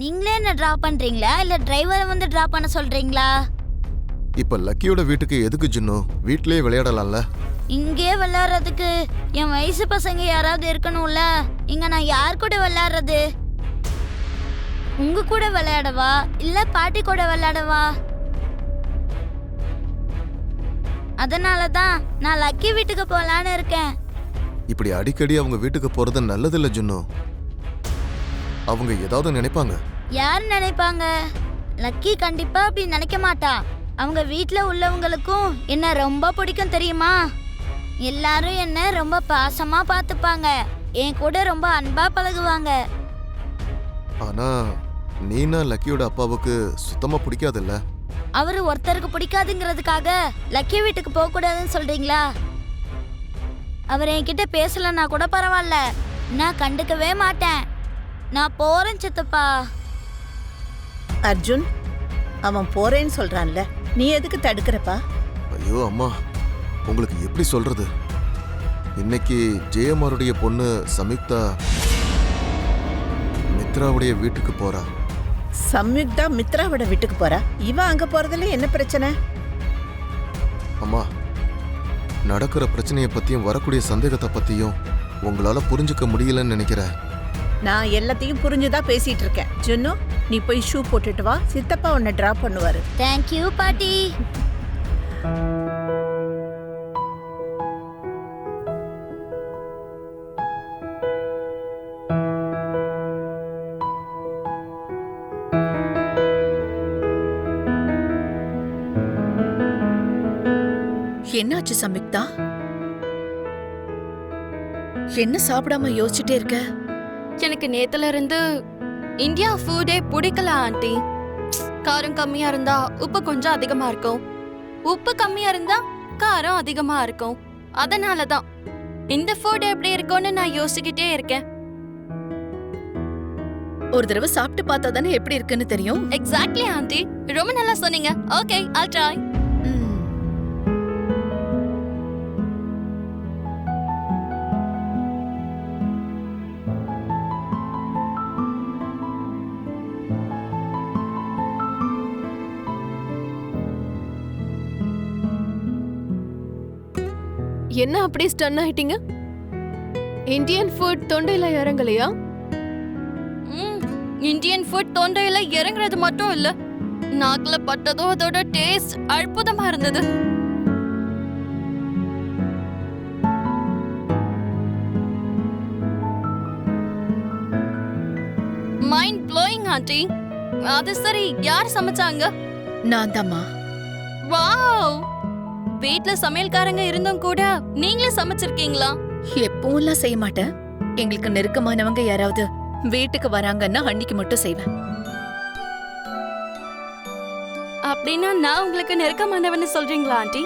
நீங்களே என்ன டிராப் பண்றீங்களா இல்ல டிரைவரை வந்து டிராப் பண்ண சொல்றீங்களா? இப்ப லக்கியோட வீட்டுக்கு எதுக்கு ஜின்னு? வீட்லயே விளையாடலாம்ல. இங்கே விளையாடுறதுக்கு என் வயசு பசங்க யாராவது இருக்கணும்ல. இங்க நான் யார் கூட விளையாடுறது? உங்க கூட விளையாடவா இல்ல பாட்டி கூட விளையாடவா? அதனாலதான் நான் லக்கி வீட்டுக்கு போலான்னு இருக்கேன். இப்படி அடிக்கடி அவங்க வீட்டுக்கு போறது நல்லதில்ல ஜின்னு. அவங்க ஏதாவது நினைப்பாங்க. யார் நினைப்பாங்க? லக்கி கண்டிப்பா அப்படி நினைக்க மாட்டா. அவங்க வீட்ல உள்ளவங்களுக்கும் என்ன ரொம்ப பிடிக்கும் தெரியுமா? எல்லாரும் என்ன ரொம்ப பாசமா பார்த்துப்பாங்க. என் கூட ரொம்ப அன்பா பழகுவாங்க. ஆனா நீனா லக்கியோட அப்பாவுக்கு சுத்தமா பிடிக்காதுல்ல? அவரு ஒருத்தருக்கு பிடிக்காதுங்கிறதுக்காக லக்கி வீட்டுக்கு போக கூடாதுன்னு சொல்றீங்களா? அவர் என்கிட்ட பேசலன்னா கூட பரவாயில்ல, நான் கண்டுக்கவே மாட்டேன். நான் போறேன் சித்தப்பா. அர்ஜுன், அவன் போறேன்னு சொல்றான்ல, நீ எதுக்கு தடுக்கிறப்பா? ஐயோ அம்மா, உங்களுக்கு எப்படி சொல்றது? இன்னைக்கு ஜெயமாருடைய பொண்ணு சம்யுக்தா மித்ராவுடைய வீட்டுக்கு போறா. சம்யுக்தா மித்ராவோட வீட்டுக்கு போறா? இவ அங்க போறதுல என்ன பிரச்சனை? அம்மா, நடக்கிற பிரச்சனையை பத்தியும் வரக்கூடிய சந்தேகத்தை பத்தியும் உங்களால புரிஞ்சுக்க முடியலன்னு நினைக்கிறேன். நான் எல்லாத்தையும் புரிஞ்சுதான் பேசிட்டு இருக்கேன். ஜுன்னு, நீ போய் ஷூ போட்டுட்டு வா, சித்தப்பா உன்னை டிராப் பண்ணுவாரு. தேங்க்யூ பாட்டி. என்னாச்சு சம்யுக்தா? என்ன சாப்பிடாம யோசிச்சுட்டே இருக்க? எனக்கு நேத்துல இருந்து இந்தியா ஃபுட்டே பிடிக்கல ஆண்டி. காரம் கம்மியா இருந்தா உப்பு கொஞ்சம் அதிகமா இருக்கும், உப்பு கம்மியா இருந்தா காரம் அதிகமா இருக்கும். அதனாலதான் இந்த ஃபுட் எப்படி இருக்கும்னு நான் யோசிக்கிட்டே இருக்கேன். ஒரு தடவை சாப்பிட்டு பார்த்தா தானே எப்படி இருக்குன்னு தெரியும். எக்ஸாக்ட்லி ஆண்டி, ரொம்ப நல்லா சொன்னீங்க. Okay, I'll try. என்ன அப்படி ஸ்டன் ஆயிட்டீங்க? இந்தியன் ஃபுட் தொண்டையில இறங்கலையா? இந்தியன் ஃபுட் தொண்டையில இறங்குறது மட்டும் இல்ல, நாக்குல பட்டதும் அதோட டேஸ்ட் அற்புதமா இருந்தது. Mind blowing aunty. அது சரி, யார் சமைச்சாங்க? நான் தாம்மா. வாவ், வீட்ல சமையல்காரங்க இருந்தும் கூட நீங்களே சமைச்சிருக்கீங்களா? எப்பவும்லாம் செய்ய மாட்டேன். எங்களுக்கு நெருக்கமானவங்க யாராவது வீட்டுக்கு வராங்கன்னா அன்னைக்கு மட்டும் செய்வேன். அப்படின்னா நான் உங்களுக்கு நெருக்கமானவன்னு சொல்றீங்களா ஆண்டி?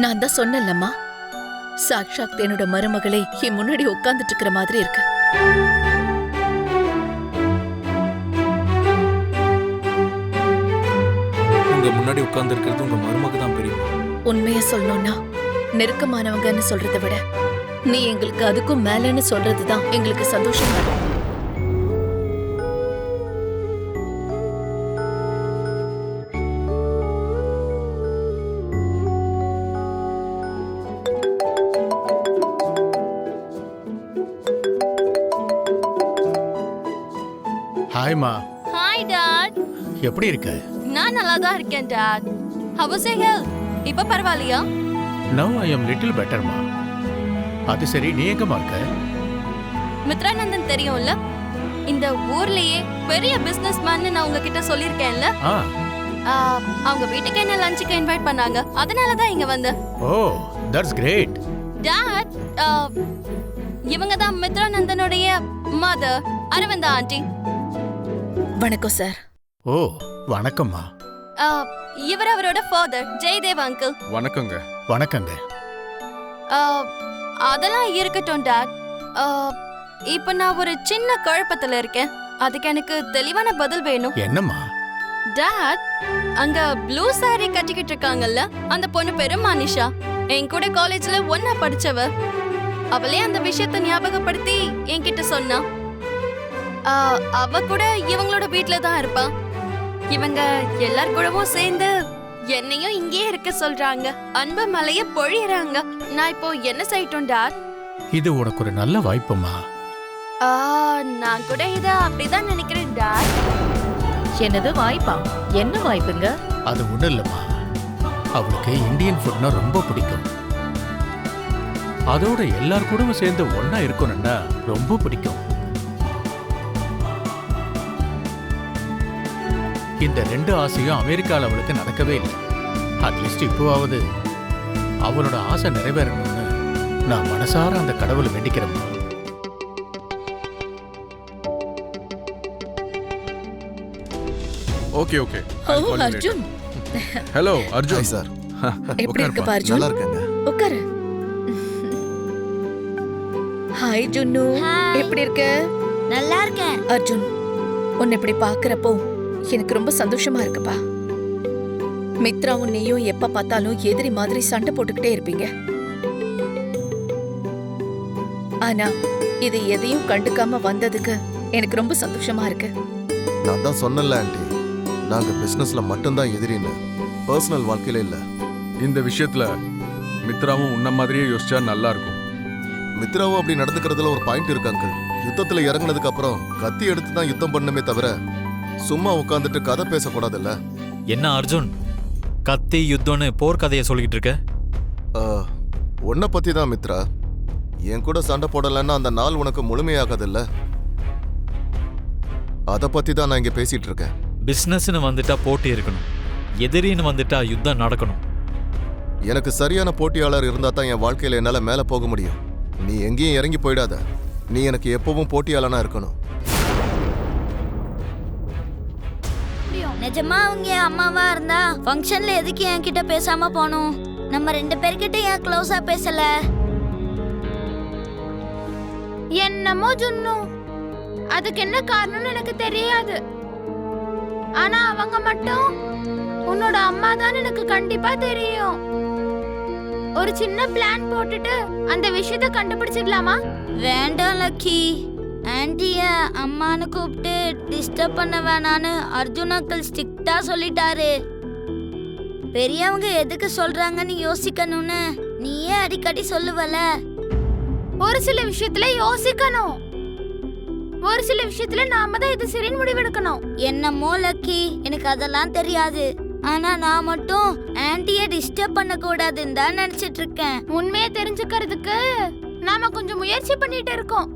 நான் தான் சொன்னேன்லம்மா, சாக்ஷாத் என்னோட மருமகளை என் முன்னாடி உட்கார்ந்துட்டு இருக்கிற மாதிரி இருக்கு. உங்க முன்னாடி உட்கார்ந்து இருக்கிறது உங்க மருமக தான் பெரியமா. உண்மையை சொல்லணும்னா நெருக்கமானவங்கன்னு சொல்றதை விட நீ எங்களுக்கு அதுக்கும் மேலன்னு சொல்றதுதான் எங்களுக்கு சந்தோஷம் தான். ஹாய்மா. Hi dad. எப்படி இருக்க? நான் நல்லா தான் இருக்கேன் dad. How was your health? இப்ப பரவாயில்லையா? Now I am little better மா. அது சரி, நீ எங்கம்மா இருக்க? மித்ரானந்தன் தெரியும்ல, இந்த ஊர்லயே பெரிய பிசினஸ் மேன் நான் உங்ககிட்ட சொல்லிருக்கேன்ல. அவங்க வீட்டுக்கு என்ன லஞ்சுக்கு இன்வைட் பண்ணாங்க, அதனால தான் இங்க வந்தேன். ஓ, தட்ஸ் கிரேட். டாட், இவங்க தான் மித்ரானந்தனுடைய மதர், அரவிந்தா ஆண்டி. வணக்கம் சார். ஓ, வணக்கம்மா. இவர் அவரோட ஃபாதர், ஜெயதேவ் அங்கிள். வணக்கங்க. வணக்கங்க. அதெல்லாம் இருக்கட்டும் டாட். இப்ப நான் ஒரு சின்ன குழப்பத்துல இருக்கேன், அதுக்கு எனக்கு தெளிவான பதில் வேணும். என்னம்மா? டாட், அங்க ப்ளூ சாரி கட்டிக்கிட்டு இருக்காங்கல்ல, அந்த பொண்ணு பேரு மனிஷா. என் கூட காலேஜ்ல ஒன்னா படிச்சவ. அவளே அந்த விஷயத்தை ஞாபகப்படுத்தி என்கிட்ட சொன்னா. அவ கூட இவங்களோட வீட்ல தான் இருப்பா. இவங்க எல்லார் கூடவும் சேர்ந்து என்னையும் இங்கேயே இருக்க சொல்றாங்க. அன்பு மலைய பொழியறாங்க. நான் இப்போ என்ன செய்யட்டும் டாட்? இது உனக்கு ஒரு நல்ல வாய்ப்புமா. நான் கூட இத அப்படிதான் நினைக்கிறேன் டாட். என்னது வாய்ப்பா? என்ன வாய்ப்புங்க? அது ஒண்ணும் இல்லம்மா, அவளுக்கு இந்தியன் ஃபுட்னா ரொம்ப பிடிக்கும். அதோட எல்லார் கூடவும் சேர்ந்து ஒண்ணா இருக்கணும்னா ரொம்ப பிடிக்கும். இந்த 2 ஆசையும் அமெரிக்கால அவளுக்கு நடக்கவே இல்லை. அட்லீஸ்ட் இப்போவாவது அவளோட ஆசை நிறைவேறணும்னு நான் மனசார அந்த கடவுளை வேண்டிக்கிறேன். Okay okay. Arjun, hello Arjun. Hi sir. எப்படி இருக்கப்பா அர்ஜுன்? நல்லா இருக்கேங்க. உட்காரு. Hi Junnu, Hi. எப்படி இருக்க? நல்லா இருக்கேன். அர்ஜுன், உன்னை இப்படி பாக்குறப்போ எனக்கு ரொம்ப சந்தோஷமா இருக்குப்பா. மித்ராவும் நீயும் எப்ப பார்த்தாலும் எதிரி மாதிரி சண்டை போட்டுக்கிட்டே இருப்பீங்க. ஆனா இது எதையும் கண்டுக்காம வந்ததுக்கு எனக்கு ரொம்ப சந்தோஷமா இருக்கு. நான் தான் சொன்னல ஆண்டி, நாங்க பிசினஸ்ல மட்டும்தான் எதிரின்னு, பர்சனல் வாழ்க்கையில இல்ல. இந்த விஷயத்துல மித்ராவும் உன்ன மாதிரியே யோசிச்சா நல்லா இருக்கும். மித்ராவும் அப்படி நடந்துக்கிறதுல ஒரு பாயிண்ட் இருக்கு அங்கிள். யுத்தத்துல இறங்குனதுக்கு அப்புறம் கத்தி எடுத்து தான் யுத்தம் பண்ணணுமே தவிர சும்மா உட்காந்துட்டு கதை பேசக்கூடாதுல்ல. என்ன அர்ஜுன், கத்தி யுத்தம்னு போர்க்கதையை சொல்லிக்கிட்டு இருக்க? உன்னை பத்தி தான் மித்ரா. என் கூட சண்டை போடலன்னா அந்த நாள் உனக்கு முழுமையாகாதுல்ல. அதை பத்தி தான் நான் இங்க பேசிட்டு இருக்கேன். பிசினஸ்னு வந்துட்டா போட்டி இருக்கணும், எதிரின்னு வந்துட்டா யுத்தம் நடக்கணும். எனக்கு சரியான போட்டியாளர் இருந்தா தான் என் வாழ்க்கையில என்னால மேல போக முடியும். நீ எங்கேயும் இறங்கி போயிடாத. நீ எனக்கு எப்பவும் போட்டியாளனா இருக்கணும். நிஜமா அவங்க என் அம்மாவா இருந்தா ஃபங்க்ஷன்ல எதுக்கு என்கிட்ட பேசாம போகணும்? நம்ம 2 பேர்கிட்ட ஏன் க்ளோஸா பேசல? என்னமோ ஜுன்னு, அதுக்கு என்ன காரணம்னு எனக்கு தெரியாது. ஆனா அவங்க மட்டும் உன்னோட அம்மா தான் எனக்கு கண்டிப்பா தெரியும். ஒரு சின்ன பிளான் போட்டுட்டு அந்த விஷயத்தை கண்டுபிடிச்சிடலாமா? வேண்டாம் லக்கி. ஆன்ட்டிய அம்மானு கூப்பிட்டு டிஸ்டர்ப் பண்ண வேணான்னு அர்ஜுன் அங்கிள் ஸ்ட்ரிக்டா சொல்லிட்டாரு. பெரியவங்க எதுக்கு சொல்றாங்கன்னு யோசிக்கணும்னு நீயே அடிக்கடி சொல்லுவல. ஒரு சில விஷயத்துல யோசிக்கணும், ஒரு சில விஷயத்துல நாம தான் இது சரின்னு முடிவெடுக்கணும். என்னமோ லக்கி, எனக்கு அதெல்லாம் தெரியாது. ஆனா நான் மட்டும் ஆன்ட்டிய டிஸ்டர்ப் பண்ண கூடாதுன்னு தான் நினைச்சிட்டு இருக்கேன். உண்மையை தெரிஞ்சுக்கிறதுக்கு நாம கொஞ்சம் முயற்சி பண்ணிட்டு இருக்கோம்.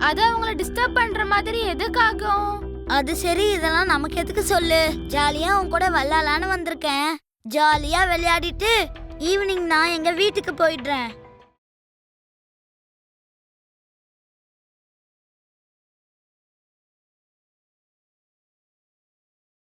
அது அவங்கள டிஸ்டர்ப் பண்ற மாதிரி எதுக்காகும்? அது சரி, இதெல்லாம் நமக்கு எதுக்கு சொல்லு. ஜாலியா உன் கூட விளையாடலான்னு வந்திருக்கேன். ஜாலியா விளையாடிட்டு ஈவினிங் நான் எங்க வீட்டுக்கு போயிடுறேன்.